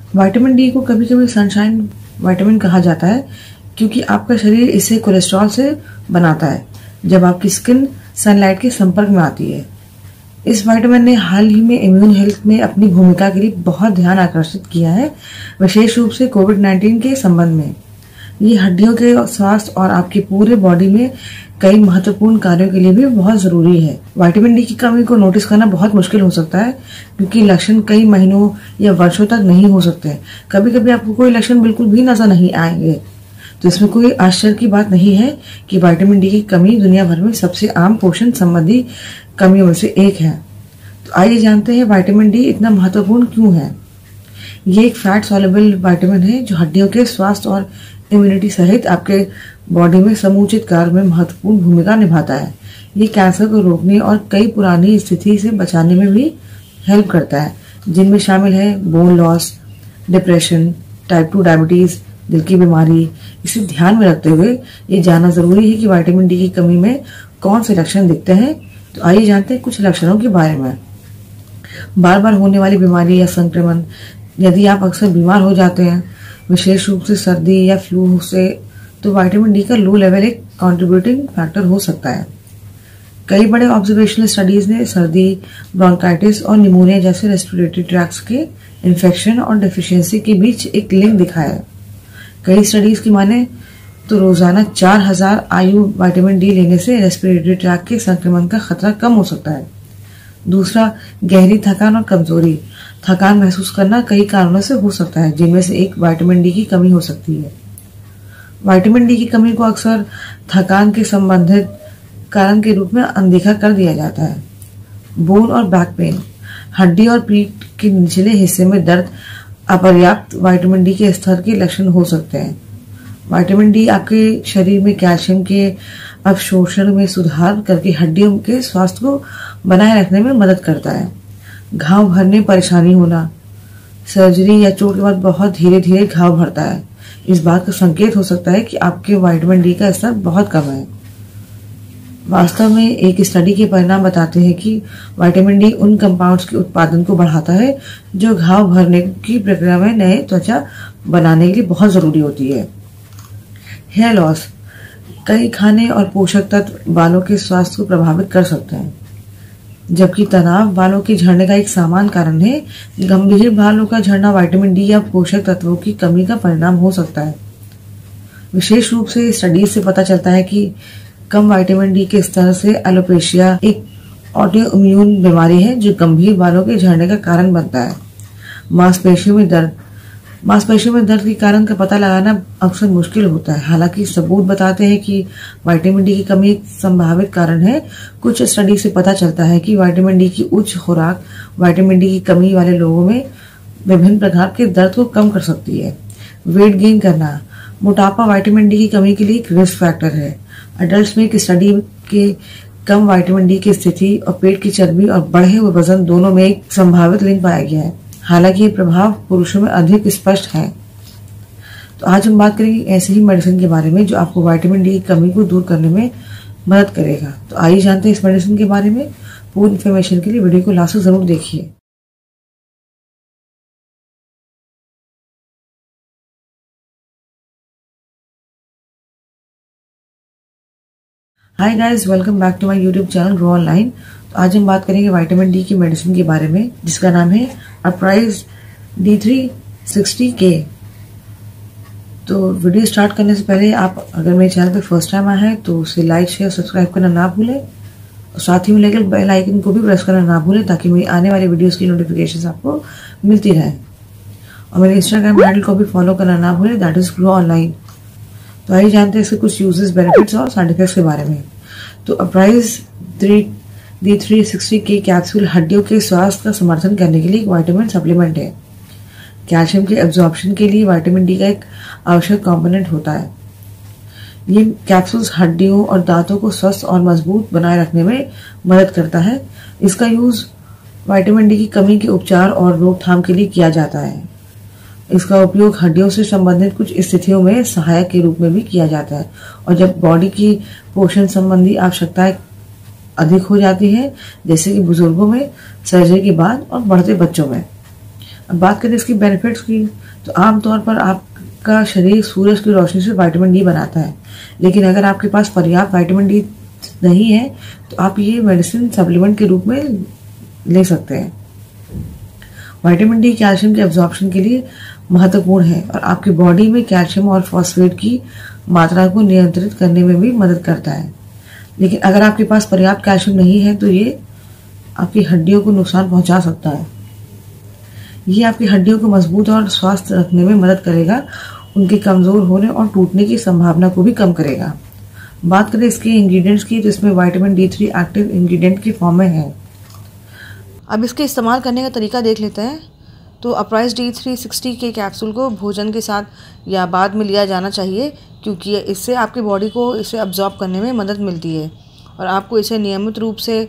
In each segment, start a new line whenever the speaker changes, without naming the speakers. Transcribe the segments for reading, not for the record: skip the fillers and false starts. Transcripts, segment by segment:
Vitamin D को कभी कभी सनशाइन विटामिन कहा जाता है क्योंकि आपका शरीर इसे कोलेस्ट्रॉल से बनाता है जब आपकी स्किन सनलाइट के संपर्क में आती है। इस विटामिन ने हाल ही में इम्यून हेल्थ में अपनी भूमिका के लिए बहुत ध्यान आकर्षित किया है, विशेष रूप से कोविड-19 के संबंध में। ये हड्डियों के स्वास्थ्य और आपके पूरे बॉडी में कई महत्वपूर्ण कार्यों के लिए भी बहुत जरूरी है। विटामिन डी की कमी को नोटिस करना बहुत मुश्किल हो सकता है क्योंकि लक्षण कई महीनों या वर्षों तक नहीं हो सकते। कभी कभी आपको कोई लक्षण बिल्कुल भी नजर नहीं आएंगे, तो इसमें कोई आश्चर्य की बात नहीं है कि विटामिन डी की कमी दुनिया भर में सबसे आम पोषण संबंधी कमियों में से एक है। तो आइए जानते हैं विटामिन डी इतना महत्वपूर्ण क्यों है। ये एक फैट सॉल्युबल विटामिन है जो हड्डियों के स्वास्थ्य और इम्यूनिटी सहित आपके बॉडी में समुचित कार्य में महत्वपूर्ण भूमिका निभाता है। ये कैंसर को रोकने और कई पुरानी स्थिति से बचाने में भी हेल्प करता है, जिनमें शामिल है bone loss, depression, type 2 diabetes, दिल की बीमारी। इसे ध्यान में रखते हुए ये जानना जरूरी है कि विटामिन डी की कमी में कौन से लक्षण दिखते हैं। तो आइए जानते हैं कुछ लक्षणों के बारे में। बार बार होने वाली बीमारी या संक्रमण। यदि आप अक्सर बीमार हो जाते हैं, विशेष रूप से सर्दी या फ्लू से, तो विटामिन डी का लो लेवल एक कंट्रीब्यूटिंग फैक्टर हो सकता है। कई बड़े ऑब्जर्वेशनल स्टडीज ने सर्दी, ब्रोंकाइटिस और निमोनिया जैसे रेस्पिरेटरी ट्रैक्ट्स के इन्फेक्शन और डेफिशिएंसी के बीच एक लिंक दिखाया है। कई स्टडीज की माने तो रोजाना 4000 आयु विटामिन डी लेने से रेस्पिरेटरी ट्रैक्ट के संक्रमण का खतरा कम हो सकता है। दूसरा, गहरी थकान और कमजोरी। थकान महसूस करना कई कारणों से हो सकता है, जिनमें से एक विटामिन डी की कमी हो सकती है। विटामिन डी की कमी को अक्सर थकान के संबंधित कारण के रूप में अनदेखा कर दिया जाता है। बोन और बैक पेन। हड्डी और पीठ के निचले हिस्से में दर्द अपर्याप्त विटामिन डी के स्तर के लक्षण हो सकते हैं। विटामिन डी आपके शरीर में कैल्शियम के अवशोषण में सुधार करके हड्डियों के स्वास्थ्य को बनाए रखने में मदद करता है। घाव भरने परेशानी होना। सर्जरी या चोट के बाद बहुत धीरे धीरे घाव भरता है। इस बात का संकेत हो सकता है कि आपके विटामिन डी का स्तर बहुत कम है। वास्तव में एक स्टडी के परिणाम बताते हैं कि विटामिन डी उन कंपाउंड्स के उत्पादन को बढ़ाता है जो घाव भरने की प्रक्रिया में नए त्वचा बनाने के लिए बहुत जरूरी होती है। Hair loss. कई खाने और पोषक तत्व बालों के स्वास्थ्य को प्रभावित कर सकते हैं, जबकि तनाव बालों के झड़ने का एक सामान्य कारण है। गंभीर बालों का झड़ना विटामिन डी या पोषक तत्वों की कमी का परिणाम हो सकता है। विशेष रूप से स्टडीज से पता चलता है कि कम विटामिन डी के स्तर से एलोपेशिया एक ऑटोइम्यून बीमारी है जो गंभीर बालों के झड़ने का कारण बनता है। मांसपेशियों में दर्द। मांसपेशियों में दर्द के कारण का पता लगाना अक्सर मुश्किल होता है। हालांकि सबूत बताते हैं कि विटामिन डी की कमी एक संभावित कारण है। कुछ स्टडी से पता चलता है कि विटामिन डी की उच्च खुराक विटामिन डी की कमी वाले लोगों में विभिन्न प्रकार के दर्द को कम कर सकती है। वेट गेन करना। मोटापा विटामिन डी की कमी के लिए एक रिस्क फैक्टर है। अडल्ट में एक स्टडी के कम विटामिन डी की स्थिति और पेट की चर्बी और बढ़े हुए वजन दोनों में एक संभावित लिंक पाया गया है। हालांकि ये प्रभाव पुरुषों में अधिक स्पष्ट है। तो आज हम बात करेंगे ऐसी ही मेडिसिन के बारे में जो आपको विटामिन डी की कमी को दूर करने में मदद करेगा। तो आइए जानते हैं इस मेडिसिन के बारे में। पूरी इन्फॉर्मेशन के लिए वीडियो को लास्ट तक जरूर देखिए। Hi guys, welcome back to my YouTube channel grow online. तो आज हम बात करेंगे विटामिन डी की मेडिसिन के बारे में जिसका नाम है अप्राइज D360K। तो वीडियो स्टार्ट करने से पहले आप अगर मेरे चैनल पे फर्स्ट टाइम आए हैं तो उसे लाइक शेयर सब्सक्राइब करना ना भूलें और साथ ही में लेकर बेल आइकन को भी प्रेस करना ना भूलें ताकि मेरी आने वाली वीडियोस की नोटिफिकेशन आपको मिलती रहे। और मेरे इंस्टाग्राम हैंडल को भी फॉलो करना ना भूलें, दैट इज ग्रो ऑनलाइन। तो आइए जानते हैं इसके कुछ यूजेस, बेनिफिट्स और साइड इफेक्ट्स के बारे में। तो अप्राइज D360K कैप्सूल हड्डियों के स्वास्थ्य का समर्थन करने के लिए एक विटामिन सप्लीमेंट है। कैल्शियम के एब्जॉर्प्शन के लिए विटामिन डी का एक आवश्यक कंपोनेंट होता है। ये कैप्सूल्स हड्डियों और दांतों को स्वस्थ और मजबूत बनाए रखने में मदद करता है। इसका यूज विटामिन डी की कमी के उपचार और रोकथाम के लिए किया जाता है। इसका उपयोग हड्डियों से संबंधित कुछ स्थितियों में सहायक के रूप में भी किया जाता है और जब बॉडी की पोषण संबंधी आवश्यकताएं अधिक हो जाती है, जैसे कि बुजुर्गों में, सर्जरी के बाद और बढ़ते बच्चों में। अब बात करें इसकी बेनिफिट्स की, तो आमतौर पर आपका शरीर सूरज की रोशनी से विटामिन डी बनाता है, लेकिन अगर आपके पास पर्याप्त विटामिन डी नहीं है तो आप ये मेडिसिन सप्लीमेंट के रूप में ले सकते हैं। विटामिन डी कैल्शियम के एब्जॉर्प्शन के लिए महत्वपूर्ण है और आपकी बॉडी में कैल्शियम और फॉस्फेट की मात्रा को नियंत्रित करने में भी मदद करता है। लेकिन अगर आपके पास पर्याप्त कैल्शियम नहीं है तो ये आपकी हड्डियों को नुकसान पहुंचा सकता है। ये आपकी हड्डियों को मजबूत और स्वस्थ रखने में मदद करेगा, उनके कमजोर होने और टूटने की संभावना को भी कम करेगा। बात करें इसके इंग्रेडिएंट्स की, तो इसमें विटामिन D3 एक्टिव इंग्रेडिएंट की फॉर्म में है। अब इसके इस्तेमाल करने का तरीका देख लेते हैं। तो अप्राइज D360 के कैप्सूल को भोजन के साथ या बाद में लिया जाना चाहिए, क्योंकि इससे आपकी बॉडी को इसे अब्जॉर्ब करने में मदद मिलती है और आपको इसे नियमित रूप से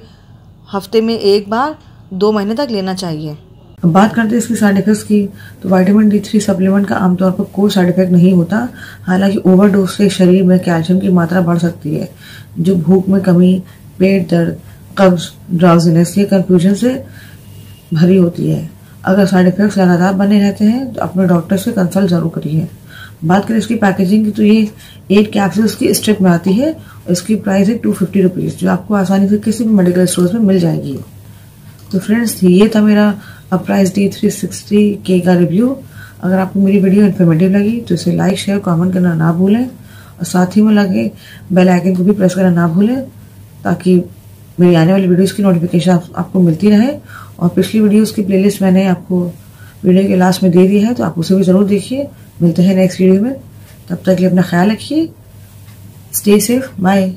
हफ्ते में 1 बार 2 महीने तक लेना चाहिए। अब बात करते हैं इसकी साइड इफेक्ट्स की, तो विटामिन D3 सप्लीमेंट का आमतौर पर कोई साइड इफेक्ट नहीं होता। हालांकि ओवरडोज से शरीर में कैल्शियम की मात्रा बढ़ सकती है, जो भूख में कमी, पेट दर्द, कब्ज, ड्राउजीनेस या कंफ्यूजन से भरी होती है। अगर साइड इफेक्ट्स लगातार बने रहते हैं तो अपने डॉक्टर से कंसल्ट जरूर करिए। बात करें इसकी पैकेजिंग की, तो ये 8 कैप्सूल्स की स्ट्रिप में आती है और इसकी प्राइस है 250 रुपीज़, जो आपको आसानी से किसी भी मेडिकल स्टोर में मिल जाएगी। तो फ्रेंड्स, ये था मेरा अप्राइज D360 के का रिव्यू। अगर आपको मेरी वीडियो इन्फॉर्मेटिव लगी तो इसे लाइक, शेयर, कमेंट करना ना भूलें और साथ ही में लगे बेल आइकन को भी प्रेस करना ना भूलें, ताकि मेरी आने वाली वीडियोस की नोटिफिकेशन आपको मिलती रहे। और पिछली वीडियोस की प्लेलिस्ट मैंने आपको वीडियो के लास्ट में दे दी है, तो आप उसे भी ज़रूर देखिए। मिलते हैं नेक्स्ट वीडियो में, तब तक के लिए अपना ख्याल रखिए। Stay safe, bye.